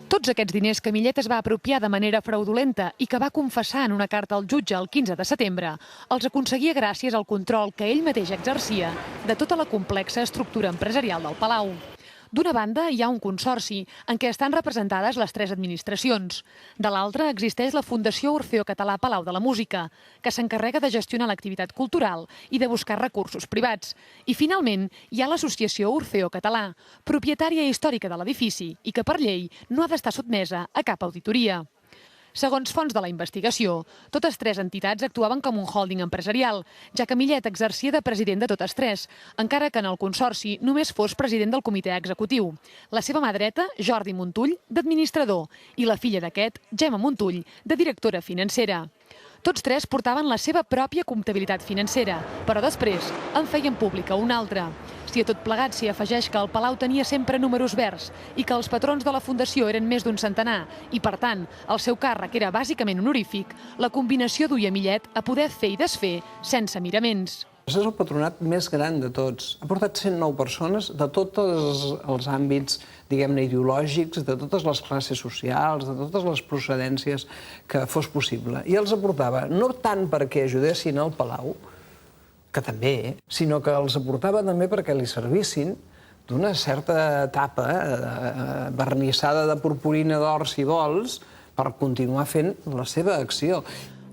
Tots aquests diners que Millet es va apropiar de manera fraudulenta i que va confessar en una carta al jutge el 15 de setembre, els aconseguia gràcies al control que ell mateix exercia de tota la complexa estructura empresarial del Palau. D'una banda, hi ha un consorci en què estan representades les 3 administracions. De l'altra, existeix la Fundació Orfeó Català Palau de la Música, que s'encarrega de gestionar l'activitat cultural i de buscar recursos privats. I, finalment, hi ha l'Associació Orfeó Català, propietària històrica de l'edifici i que, per llei, no ha d'estar sotmesa a cap auditoria. Segons fonts de la investigació, totes 3 entitats actuaven com un hòlding empresarial, ja que Millet exercia de president de totes 3, encara que en el consorci només fos president del comitè executiu. La seva mà dreta, Jordi Montull, d'administrador, i la filla d'aquest, Gemma Montull, de directora financera. Tots 3 portaven la seva pròpia comptabilitat financera, però després en feien pública una altra. Si a tot plegat s'hi afegeix que el Palau tenia sempre números verds i que els patrons de la Fundació eren més d'un centenar i, per tant, el seu càrrec era bàsicament honorífic, la combinació duia Millet a poder fer i desfer sense miraments. És el patronat més gran de tots. Ha portat 109 persones de tots els àmbits, diguem-ne, ideològics, de totes les classes socials, de totes les procedències que fos possible. I els aportava no tant perquè ajudessin al Palau, que també, sinó que els aportava també perquè li servissin d'una certa tapa vernissada de purpurina d'or, si vols, per continuar fent la seva acció.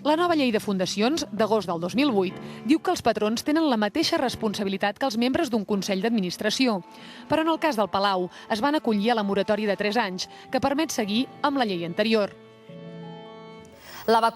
La nova llei de fundacions, d'agost del 2008, diu que els patrons tenen la mateixa responsabilitat que els membres d'un Consell d'Administració. Però en el cas del Palau es van acollir a la moratòria de 3 anys, que permet seguir amb la llei anterior.